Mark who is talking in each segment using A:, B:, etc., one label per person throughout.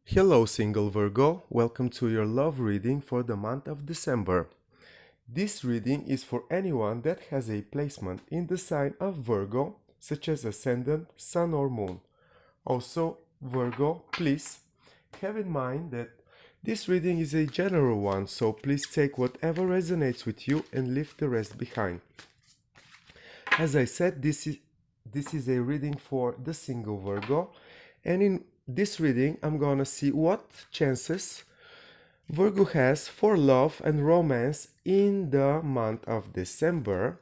A: Hello, single Virgo. Welcome to your love reading for the month of December. This reading is for anyone that has a placement in the sign of Virgo, such as Ascendant, Sun, or Moon. Also, Virgo, please have in mind that this reading is a general one, so please take whatever resonates with you and leave the rest behind. As I said, this is a reading for the single Virgo, and in this reading I'm gonna see what chances Virgo has for love and romance in the month of December.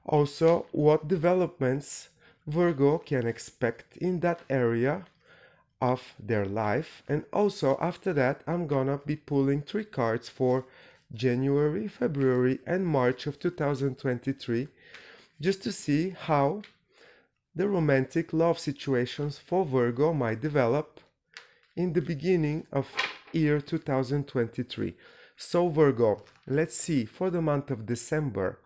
A: Also, what developments Virgo can expect in that area of their life. And also, after that, I'm gonna be pulling 3 cards for January, February, and March of 2023, just to see how the romantic love situations for Virgo might develop in the beginning of year 2023. So Virgo, let's see for the month of December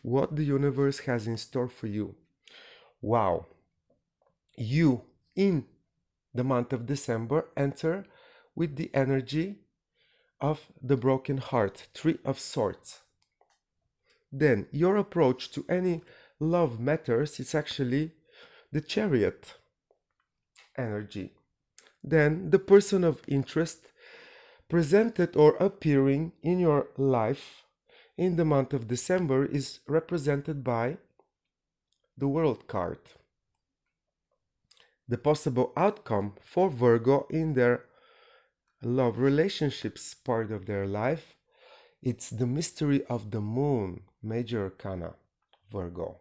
A: what the universe has in store for you. Wow. You in the month of December enter with the energy of the broken heart, 3 of Swords. Then your approach to any love matters is actually the Chariot energy. Then the person of interest presented or appearing in your life in the month of December is represented by the World card. The possible outcome for Virgo in their love relationships part of their life, it's the mystery of the moon, major arcana, Virgo.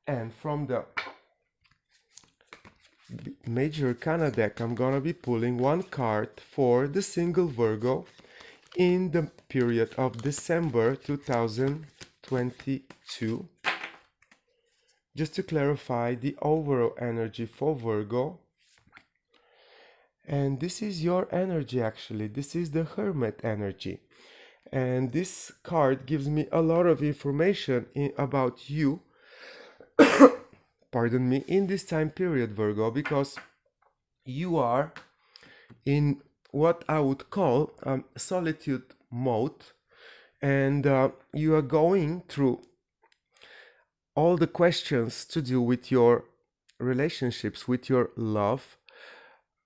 A: And from the major arcana deck, I'm gonna be pulling 1 card for the single Virgo in the period of December 2022, just to clarify the overall energy for Virgo. And this is your energy, actually. This is the Hermit energy. And this card gives me a lot of information about you, pardon me, in this time period, Virgo, because you are in what I would call solitude mode, and you are going through all the questions to do with your relationships, with your love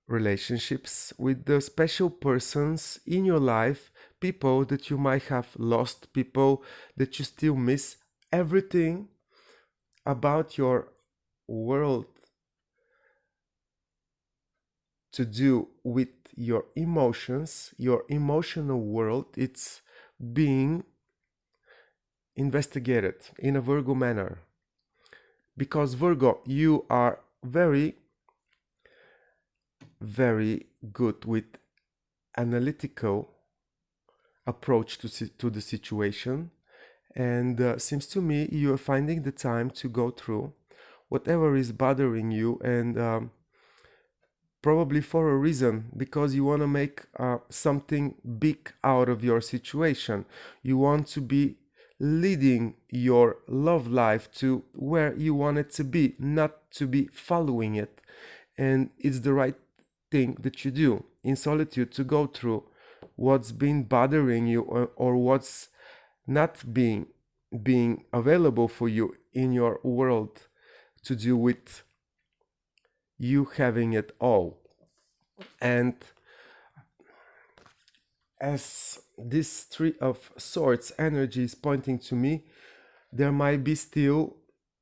A: relationships, with the special persons in your life, people that you might have lost, people that you still miss, everything about your world to do with your emotions, your emotional world, it's being investigated in a Virgo manner. Because Virgo, you are very, very good with analytical approach to the situation, and seems to me you are finding the time to go through whatever is bothering you, and probably for a reason, because you want to make something big out of your situation. You want to be leading your love life to where you want it to be, not to be following it. And it's the right thing that you do in solitude, to go through what's been bothering you, or what's not being available for you in your world, to do with you having it all. And as this 3 of Swords energy is pointing to me, there might be still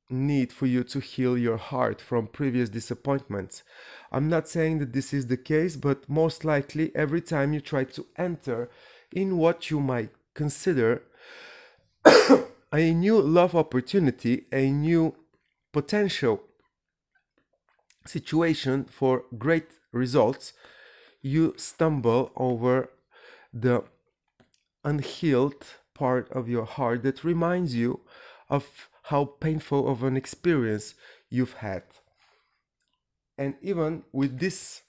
A: need for you to heal your heart from previous disappointments. I'm not saying that this is the case, but most likely every time you try to enter in what you might consider a new love opportunity, a new potential situation for great results, you stumble over the unhealed part of your heart that reminds you of how painful of an experience you've had. And even with this,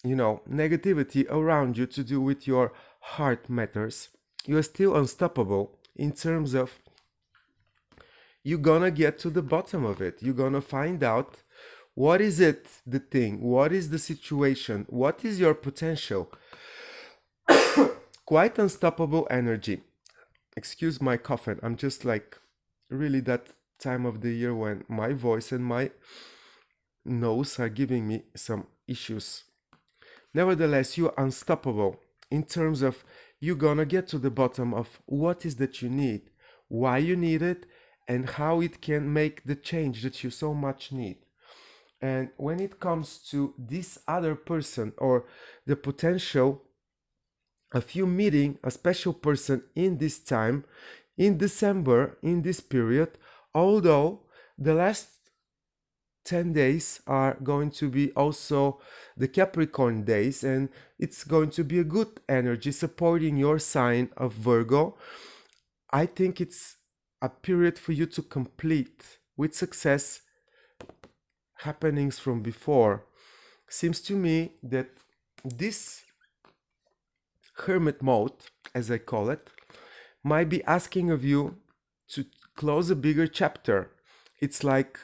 A: negativity around you to do with your heart matters, you're still unstoppable in terms of you're gonna get to the bottom of it. You're gonna find out What is it, the thing? What is the situation? What is your potential? Quite unstoppable energy. Excuse my coughing. I'm just like really that time of the year when my voice and my nose are giving me some issues. Nevertheless, you're unstoppable in terms of you're gonna get to the bottom of what is that you need, why you need it, and how it can make the change that you so much need. And when it comes to this other person or the potential of you meeting a special person in this time, in December, in this period, although the last 10 days are going to be also the Capricorn days, and it's going to be a good energy supporting your sign of Virgo. I think it's a period for you to complete with success happenings from before. Seems to me that this hermit mode, as I call it, might be asking of you to close a bigger chapter. It's like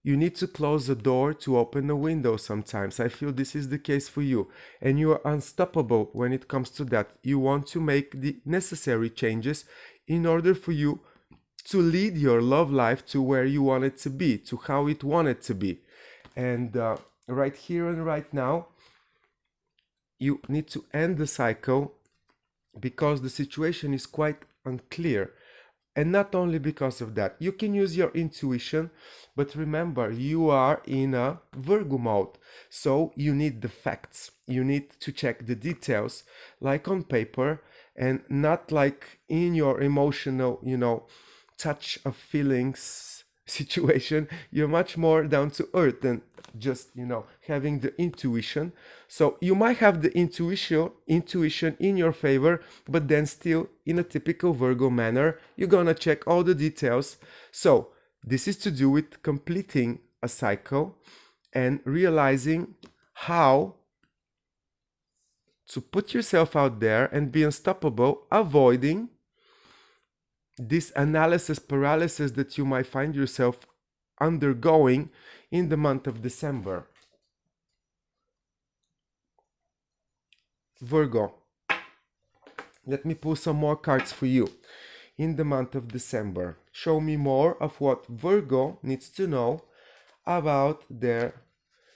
A: you need to close the door to open a window sometimes. I feel this is the case for you. And you are unstoppable when it comes to that. You want to make the necessary changes in order for you to lead your love life to where you want it to be, to how it wanted to be. And right here and right now, you need to end the cycle because the situation is quite unclear. And not only because of that, you can use your intuition, but remember, you are in a Virgo mode. So you need the facts. You need to check the details, like on paper, and not like in your emotional, touch of feelings situation. You're much more down to earth than just, having the intuition. So you might have the intuition in your favor, but then still in a typical Virgo manner, you're gonna check all the details. So this is to do with completing a cycle and realizing how to put yourself out there and be unstoppable, avoiding this analysis paralysis that you might find yourself undergoing in the month of December. Virgo, let me pull some more cards for you in the month of December. Show me more of what Virgo needs to know about their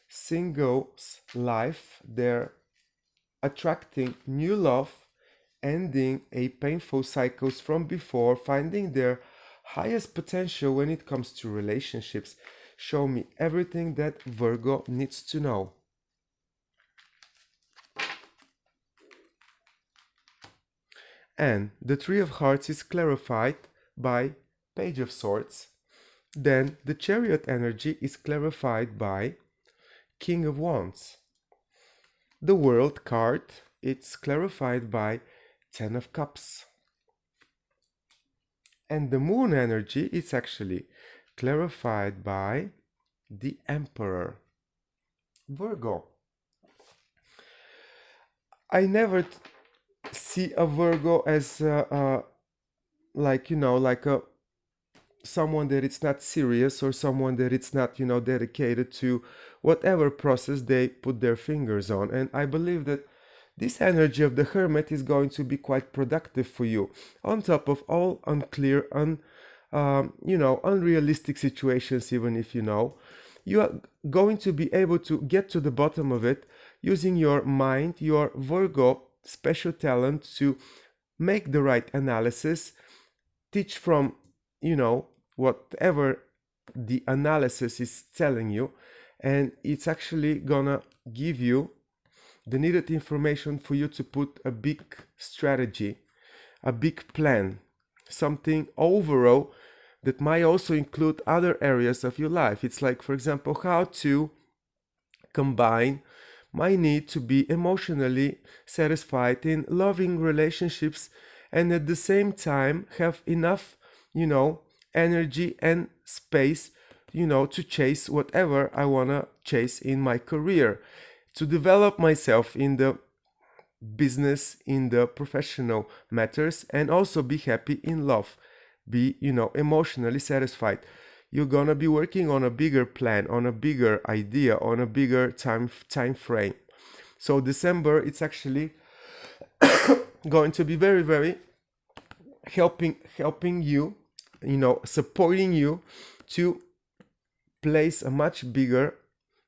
A: singles life, their attracting new love, ending a painful cycles from before, finding their highest potential when it comes to relationships. Show me everything that Virgo needs to know. And the Three of Hearts is clarified by Page of Swords. Then the Chariot energy is clarified by King of Wands. The World card, it's clarified by Ten of Cups. And the Moon energy is actually clarified by the Emperor. Virgo. I never see a Virgo as like a someone that it's not serious or someone that it's not dedicated to whatever process they put their fingers on. And I believe that this energy of the Hermit is going to be quite productive for you, on top of all unclear, unrealistic situations. Even if you are going to be able to get to the bottom of it using your mind, your Virgo special talent to make the right analysis, teach from whatever the analysis is telling you, and it's actually gonna give you the needed information for you to put a big strategy, a big plan, something overall that might also include other areas of your life. It's like, for example, how to combine my need to be emotionally satisfied in loving relationships and at the same time have enough, energy and space, to chase whatever I want to chase in my career, to develop myself in the business, in the professional matters, and also be happy in love, be, emotionally satisfied. you're gonna be working on a bigger plan, on a bigger idea, on a bigger time frame. So December, it's actually going to be very, very helping you, supporting you to place a much bigger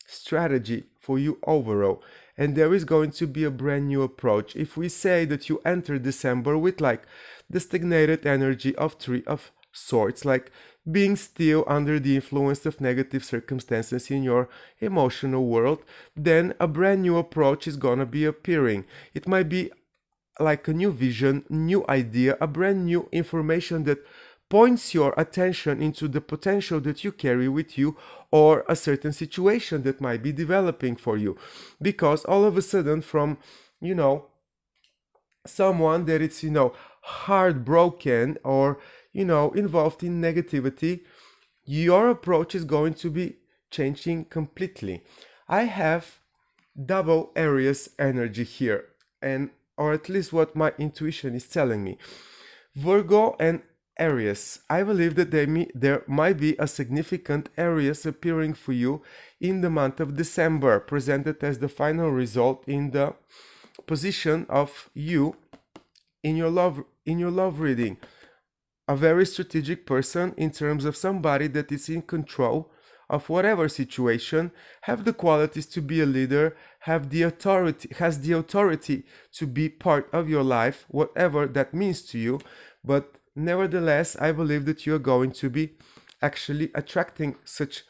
A: strategy for you overall. And there is going to be a brand new approach. If we say that you enter December with like the stagnated energy of Three of Swords, like being still under the influence of negative circumstances in your emotional world, then a brand new approach is gonna be appearing. It might be like a new vision, new idea, a brand new information that points your attention into the potential that you carry with you, or a certain situation that might be developing for you. Because all of a sudden, from someone that it's heartbroken, or involved in negativity, your approach is going to be changing completely. I have double Aries energy here, and or at least what my intuition is telling me. Virgo and Aries. I believe that there might be a significant Aries appearing for you in the month of December, presented as the final result in the position of you in your love reading. A very strategic person in terms of somebody that is in control of whatever situation, have the qualities to be a leader, has the authority to be part of your life, whatever that means to you. But nevertheless, I believe that you're going to be actually attracting such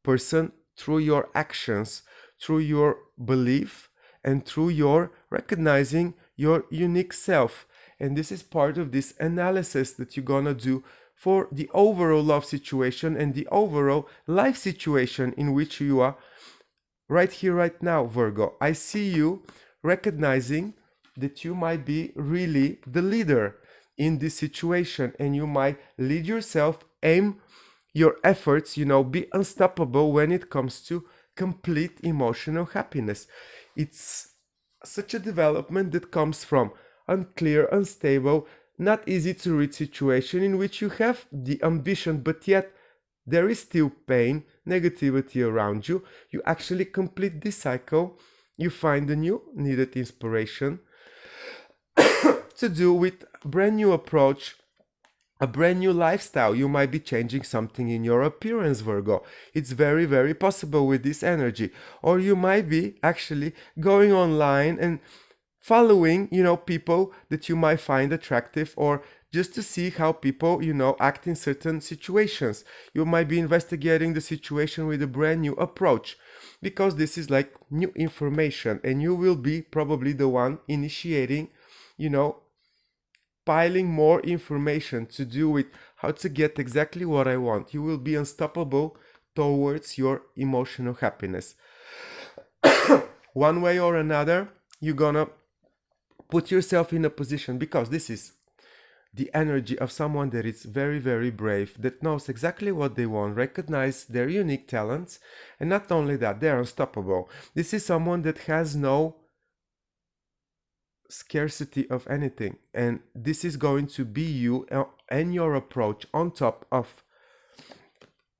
A: person through your actions, through your belief, and through your recognizing your unique self. And this is part of this analysis that you're gonna do for the overall love situation and the overall life situation in which you are right here, right now, Virgo. I see you recognizing that you might be really the leader in this situation, and you might lead yourself, aim your efforts, be unstoppable when it comes to complete emotional happiness. It's such a development that comes from unclear, unstable, not easy to read situation in which you have the ambition, but yet there is still pain, negativity around you. You actually complete this cycle. You find a new needed inspiration to do with a brand new approach, a brand new lifestyle. You might be changing something in your appearance, Virgo. It's very, very possible with this energy. Or you might be actually going online and following, people that you might find attractive, or just to see how people, act in certain situations. You might be investigating the situation with a brand new approach, because this is like new information, and you will be probably the one initiating, piling more information to do with how to get exactly what I want. You will be unstoppable towards your emotional happiness. One way or another, you're gonna put yourself in a position, because this is the energy of someone that is very, very brave, that knows exactly what they want, recognize their unique talents, and not only that, they're unstoppable. This is someone that has no scarcity of anything, and this is going to be you and your approach on top of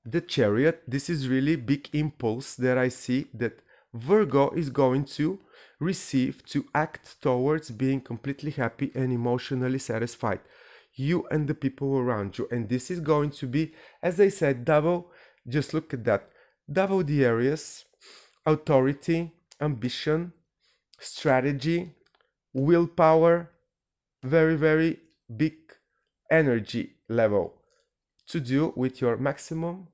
A: the Chariot. This is really big impulse that I see that Virgo is going to receive to act towards being completely happy and emotionally satisfied, you and the people around you. And this is going to be, as I said, double. Just look at that, double the areas: authority, ambition, strategy, willpower, very, very big energy level to do with your maximum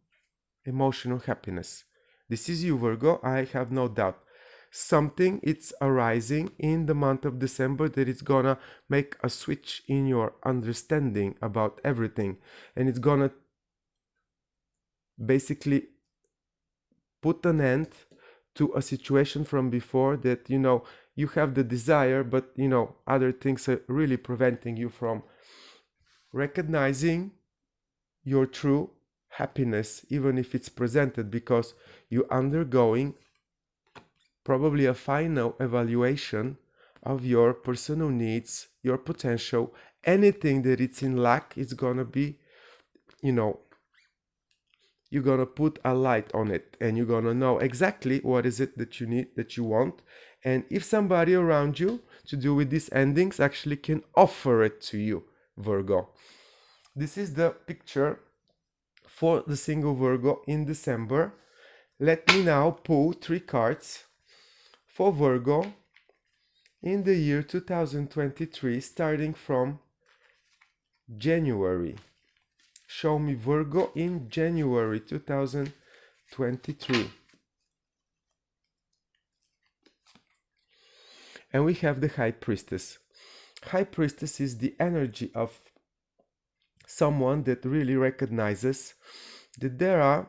A: emotional happiness. This is you, Virgo, I have no doubt. Something it's arising in the month of December that it's gonna make a switch in your understanding about everything, and it's gonna basically put an end to a situation from before that you have the desire, but other things are really preventing you from recognizing your true happiness, even if it's presented, because you're undergoing probably a final evaluation of your personal needs, your potential. Anything that it's in lack is gonna be, you're gonna put a light on it, and you're gonna know exactly what is it that you need, that you want. And if somebody around you to do with these endings actually can offer it to you, Virgo. This is the picture for the single Virgo in December. Let me now pull 3 cards for Virgo in the year 2023, starting from January. Show me Virgo in January 2023. And we have the High Priestess. High Priestess is the energy of someone that really recognizes that there are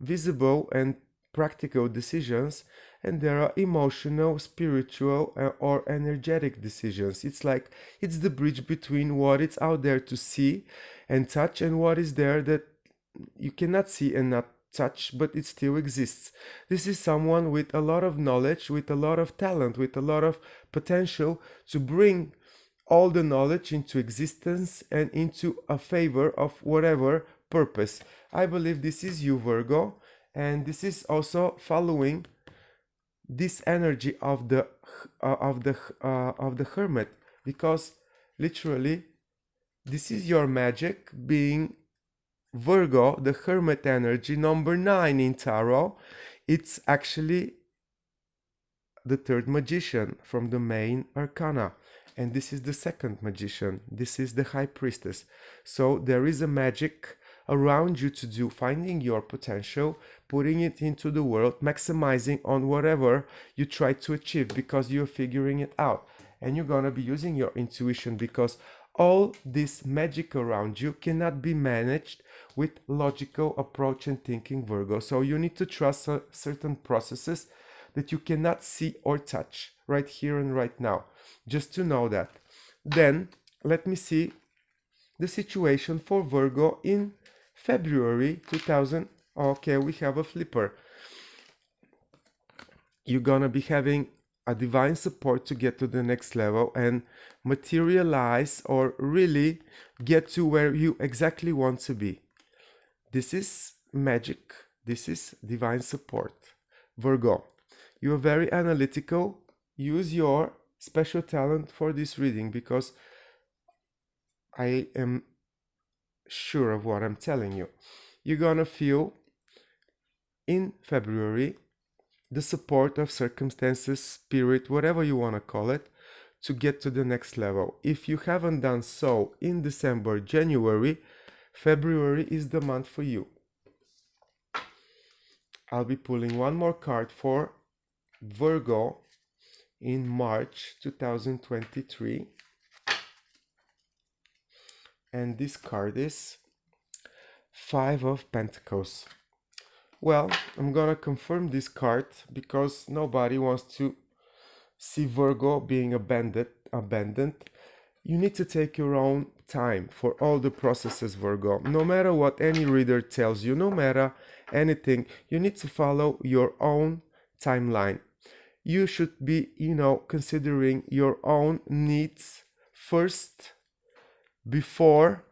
A: visible and practical decisions, and there are emotional, spiritual, or energetic decisions. It's like it's the bridge between what is out there to see and touch and what is there that you cannot see and not touch, but it still exists. This is someone with a lot of knowledge, with a lot of talent, with a lot of potential to bring all the knowledge into existence and into a favor of whatever purpose. I believe this is you, Virgo, and this is also following this energy of the hermit, because literally this is your magic, being Virgo, the hermit energy, number 9 in tarot. It's actually the third magician from the main arcana, and this is the second magician. This is the High Priestess. So there is a magic around you to do, finding your potential, putting it into the world, maximizing on whatever you try to achieve, because you're figuring it out, and you're gonna be using your intuition, because all this magic around you cannot be managed with logical approach and thinking, Virgo. So you need to trust certain processes that you cannot see or touch right here and right now, just to know that. Then let me see the situation for Virgo in February 2000. Okay, we have a flipper. You're gonna be having a divine support to get to the next level and materialize, or really get to where you exactly want to be. This is magic. This is divine support. Virgo, you are very analytical. Use your special talent for this reading, because I am sure of what I'm telling you. You're gonna feel in February the support of circumstances, spirit, whatever you want to call it, to get to the next level. If you haven't done so in December, January, February is the month for you. I'll be pulling one more card for Virgo in March 2023. And this card is 5 of Pentacles. Well, I'm gonna confirm this card because nobody wants to see Virgo being abandoned. You need to take your own time for all the processes, Virgo. No matter what any reader tells you, no matter anything, you need to follow your own timeline. You should be, considering your own needs first before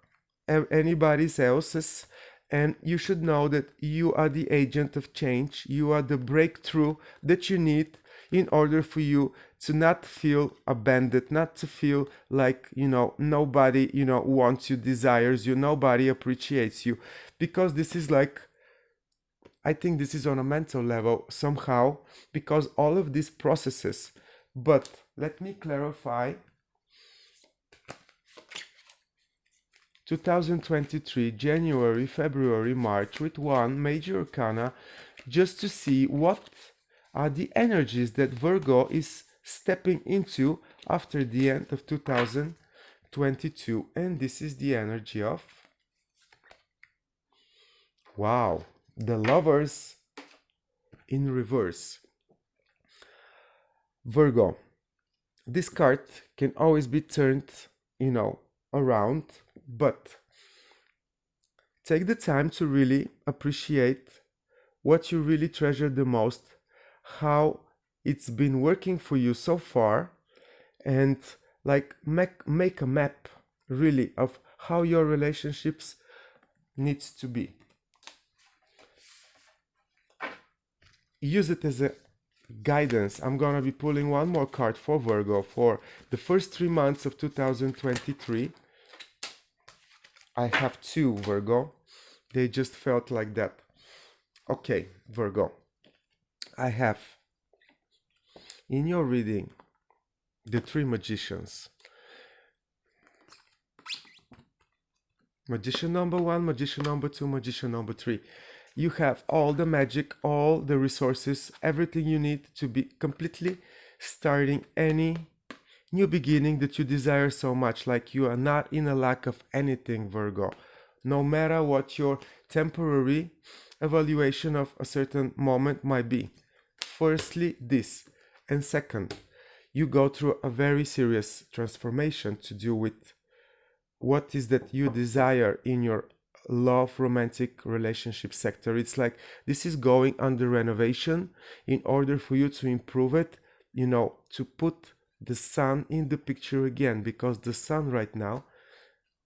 A: anybody else's. And you should know that you are the agent of change. You are the breakthrough that you need in order for you to not feel abandoned, not to feel like, nobody, wants you, desires you, nobody appreciates you. Because this is like, I think this is on a mental level somehow, because all of these processes. But let me clarify. 2023, January, February, March, with one major arcana, just to see what are the energies that Virgo is stepping into after the end of 2022. And this is the energy of, wow, the Lovers in reverse. Virgo, this card can always be turned, around, but take the time to really appreciate what you really treasure the most, how it's been working for you so far, and like make a map really of how your relationships needs to be. use it as a guidance. I'm gonna be pulling one more card for Virgo for the first 3 months of 2023. I have two, Virgo. They just felt like that. Okay, Virgo. I have in your reading the three magicians. Magician number one, magician number two, magician number three. You have all the magic, all the resources, everything you need to be completely starting any new beginning that you desire so much. Like you are not in a lack of anything, Virgo. No matter what your temporary evaluation of a certain moment might be. Firstly, this. And second, you go through a very serious transformation to do with what is that you desire in your love romantic relationship sector. It's like this is going under renovation in order for you to improve it, you know, to put the sun in the picture again, because the sun right now,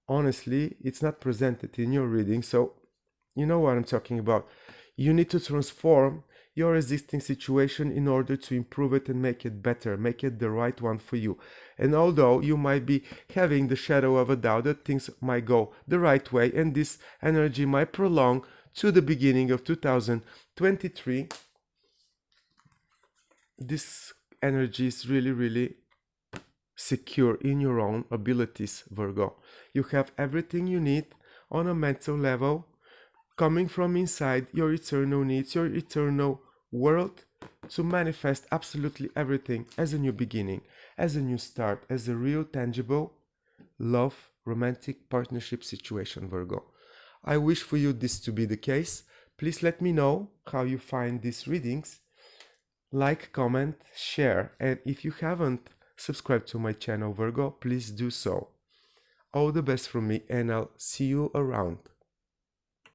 A: honestly, it's not presented in your reading. So you know what I'm talking about. You need to transform your existing situation in order to improve it and make it better, make it the right one for you. And although you might be having the shadow of a doubt that things might go the right way and this energy might prolong to the beginning of 2023, this energy is really, really secure in your own abilities, Virgo. You have everything you need on a mental level, coming from inside your eternal needs, your eternal world, to manifest absolutely everything as a new beginning, as a new start, as a real tangible love romantic partnership situation, Virgo. I wish for you this to be the case. Please let me know how you find these readings. Like, comment, share, and if you haven't subscribed to my channel, Virgo, please do so. All the best from me, and I'll see you around.